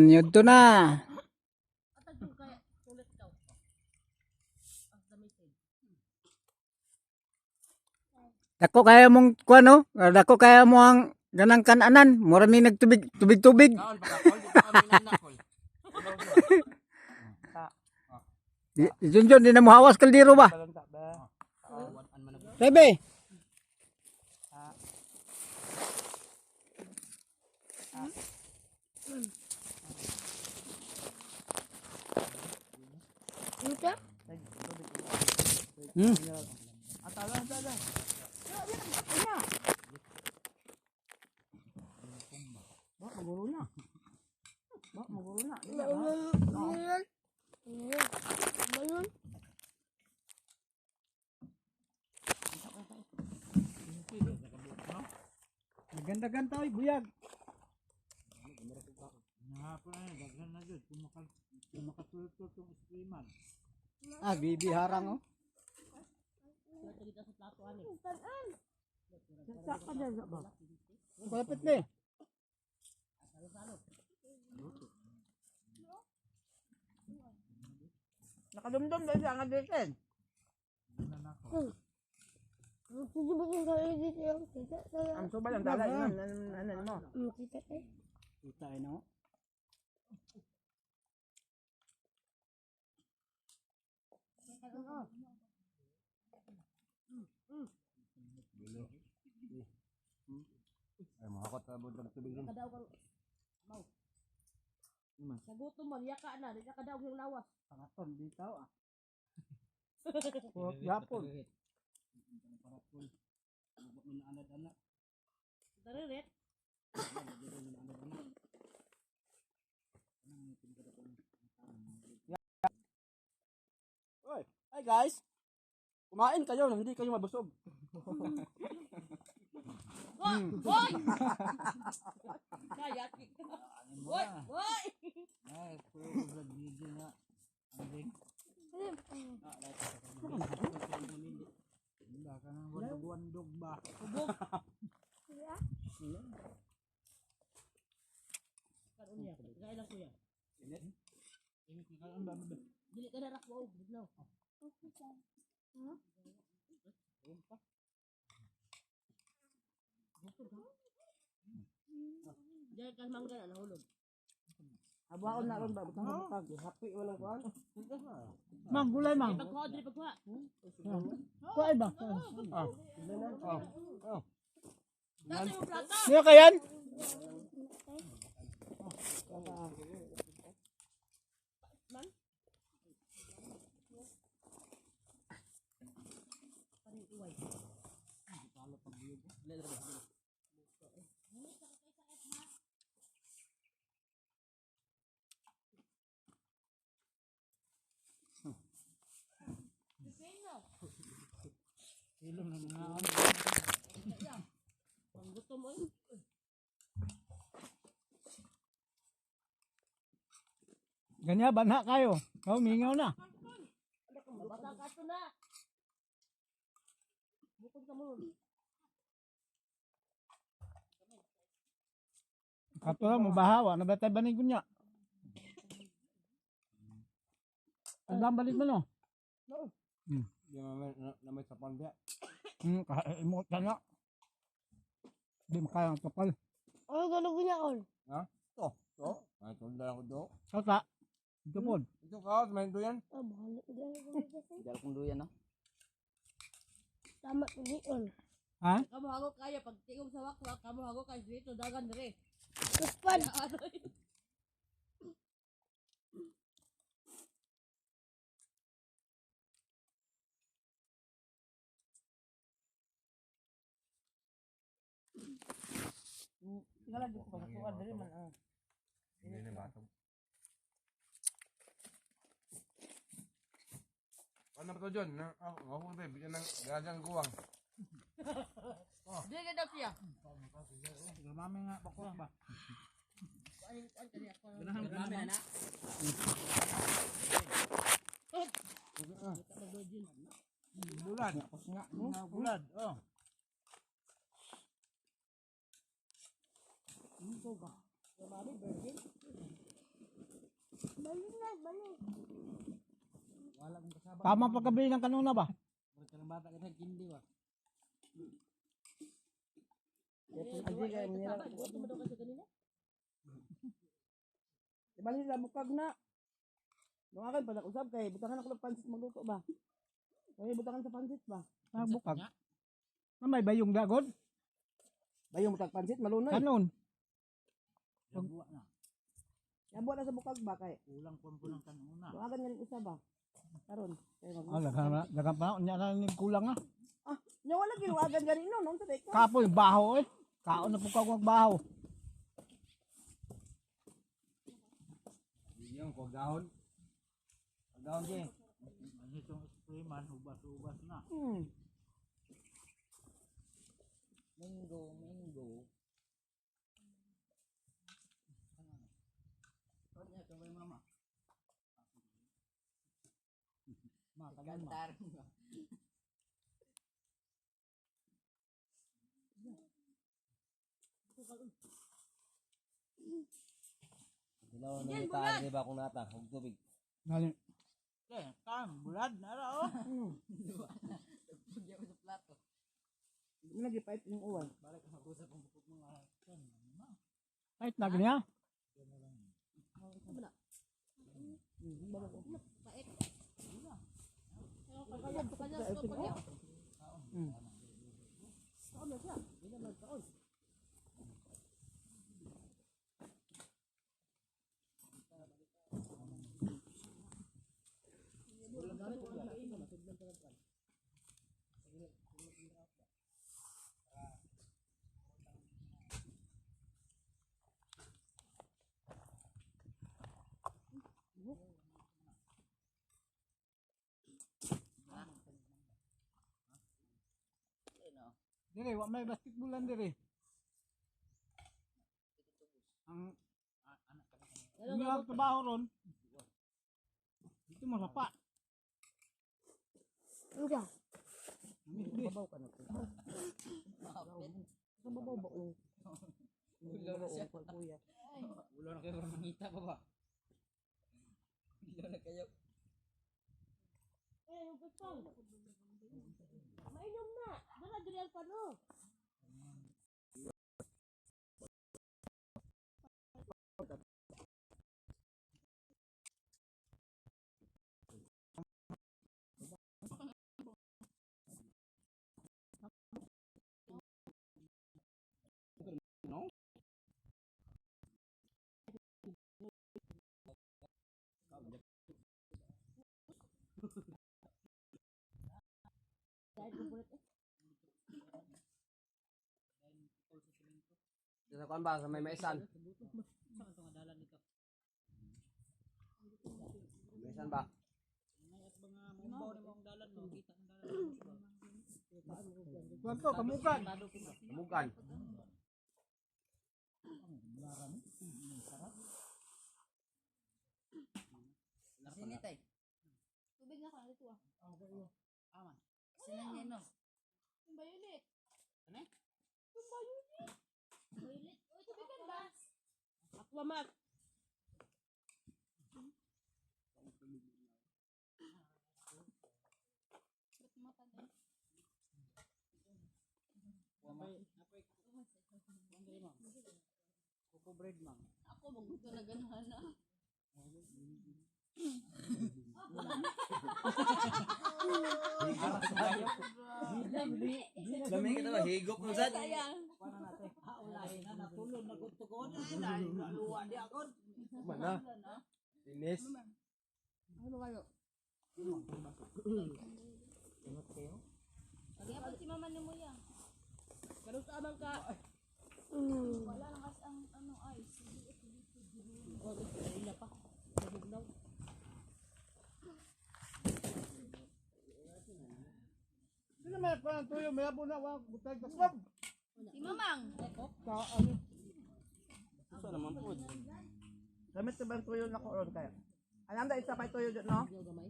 Yun to na. Dako kaya mong kuano, dako kaya mo ang ganang kananan, mura mi nagtubig, tubig. Junjun, di na mo hawas kaldero ba? Sebe. Ganda-ganda tayo, buyag. Bibi harang oh. Malapit na eh. Nakadumdum dahil siya nga dito. Ang suba lang dala yun. Ano mo? Kita eh no. Ay, makakot na buntang tubig din. Nagutom mo, niya ka na. Niya ka daw yung lawas. Pangaton, bitaw ah. Yapon. Daririt. Oy, hi guys. Kumain kayo, hindi kayo mabusog. Boy! Kaya. Boy! Boy! Ay, puro video nga. Anding. Wala ka nang wandog ba? Ubog. Karon niya. Gaya lang kuya. Dili ka na rakwa og bugnaw. Diyan ka mangga na nahulog. Abuhaon na ron ba? Butang kabutag. Happy wala ko. Mang, gulay mang. Pagkuha, dili pagkuha. Kuhay ba? Nasa yung plata. Sino kayan? Man? Ilong na mga Ang gusto mo Ganyan, banha kayo. Kau mingaw na. bata ka ito na. Bukod ka mo. Kato lang, mabahawa. Nabatay banig ko niya. Ang balik mo no? Di na may sapal dia. Kaimot ka na. Di makayang kapal. Oh, gano'n ko niya, all. Ha? To. Ay, tunda ko do. Kaka. Ito po. Ito ka, main do yan. Ah, mahal ko dahil. Dala kong duyan no? Tama ko diyon. Ha? Kamu hago kaya pag tingog sa wakwak, kamu hago kay dito dagan dire. Kuspan. Tingala dito ko sa dire man ah. Hindi na batong. Ano ba to John? Ako ko tayo, bigyan ng gagang guwang. Di ka daw siya. Mami nga, bako ba? Ganahan Mami na. Bulad. Bulad. Oh. Suga. Mami, virgin. Wala kong kasama. Tama pagkabili ng kanuna ba? Mereka ng bata kita kindi ba? Aji kaya nila. Tumadok kasi kanina. Diba nila bukag na? Nung akin pa usab kay butangan ako ng pansit magluto ba? Kaya butangan sa pansit ba? Ah, bukag. May bayong dagod? Bayong butang pansit malunay. Kanon. Buwa na. Yabo na sa bukag ba kay? Kulang po ng kanuna. Nung akin nga isa ba? Karon. Dagan pa nya na ning kulang ah. Ah, nya wala ginuagan gani no nung sa ka. Kapoy baho eh. Kaon na po ka magbaho. Yung kogahon. Kogahon din. Ano itong spray man, ubas-ubas na. Mango. Kanya ito ba yung mama? Makagan ma. Dilaw na yung tayo ba kung nata, huwag tubig. Dali. Okay, bulad na ra oh. Pagyan mo sa plato. Lagi pipe yung uwan. Balik mag-usap ang bukod mga Ay na ganya. Pait. Kanya stop ko niya. Saan na siya? Hindi na taon. Dire wa may basketballan dire. Ang Hindi ako trabaho ron. Dito mo sapa. Uga. Babaw ka na to. Sa babaw ba o? Ulo na siya. Kuya. Ulo na kayo mangita pa ba? Ulo na kayo. Yung pagpang. Mainom na. Dala diriyan pa no. Sa kuan ba, sa may maisan? Maisan ba? Wag to kamukan. Kamugan. Sini tay. Tubig na ka dito ah. Aman. Sinan niya no. Yung violet. Ano? Yung violet. Violet. Uy, tubig ka ba? Aquamat. Kuko bread man. Ako magbuto na ganahan na. Lami kita ba, higop mo sad. Para natin. Ulay na natulog na gutugon na luwa di ako. Mana? Dinis. Ano kayo? Lagi pa si mama ni mo yan. Ganun ka amang ka. Wala lang kasi ang ano ice. Oh, kanina pa. Nabugnaw. Sino may pa tuyo may abo na wa butag tasab. Si Mamang. Ka ano? Gusto naman po. Gamit sa bang tuyo na ko ron kaya. Alam da isa pa tuyo dyan no? Gamay?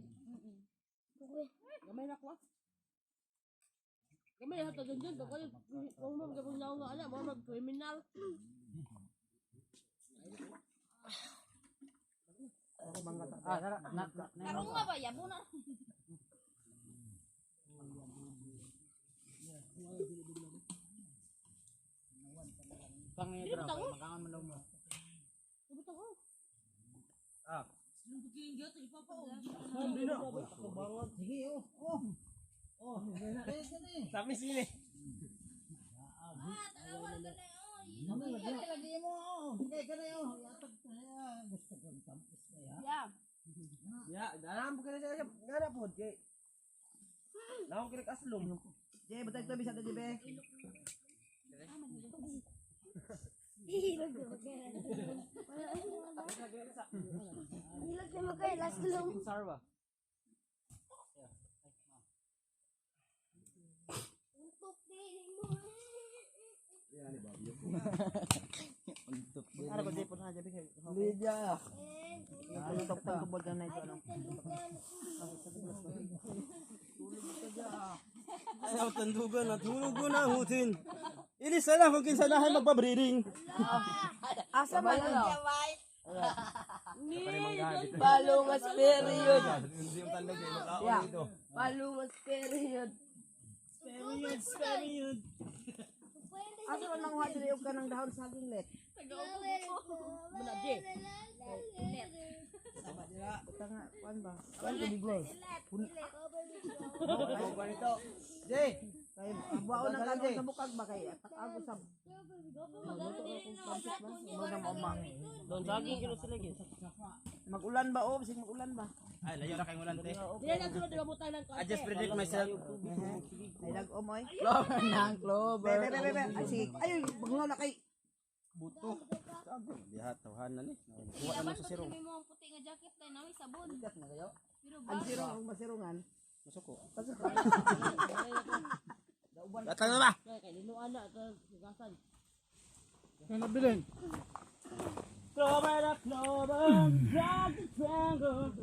Gamay na ko ah. Gamay na hatag dyan. Kung mo magabugnaw nga ala, mo mag-criminal. Karong nga ba? Yabo na. Pangira ko, makangan mo daw mo. Sige, Sabi sini. Tanawan ka na yun. lagi mo. Hindi ka na yun. Gusto ko ng tampis na yan. Yeah. Ya, dalam bukan aja ngana po, Jay. Naon kini kaslum. Jay, batay to bisa tadi be. Hilak na mo kay last long. Sarwa. Untuk din mo. Ara ko Jay po na jabi kay. Lydia. Top tan ko bodan na ito ano. Ayaw tandugan at hulog ko na hutin. Ilis na lang kung kinsanahan magpabreeding. Asa ba na? Balungas period. Hindi yung tanda kayo Ya. makaon dito. Balungas period. Period. Asa man nang hadiri og kanang dahon sa saging let. Muna, Jay. Tanga kuan ba? Kuan ko bigloy. Kuha nito. Jay, kay abuao nang kanang sa bukag ba kay ako sa Doon saging kilo sila gid. Mag-ulan ba o bisig mag-ulan ba? Ay, layo na kay ulan te. Dili na sunod na butang ng I just predict myself. Ay nag-umoy. Clover nang clover. Be. Ay sige. Ay bangaw na kay Buto. Dihat tawhan na ni. Kuha Yaman naman sa pag sirong. kami mo ang puti nga jacket na namin sabon. Kat na kayo. Pero ang ba? sirong ang masirungan. Masuko. Datang na ba? Kay linuan na ka gasan. Ano bilin? Clover, clover, jacket triangle.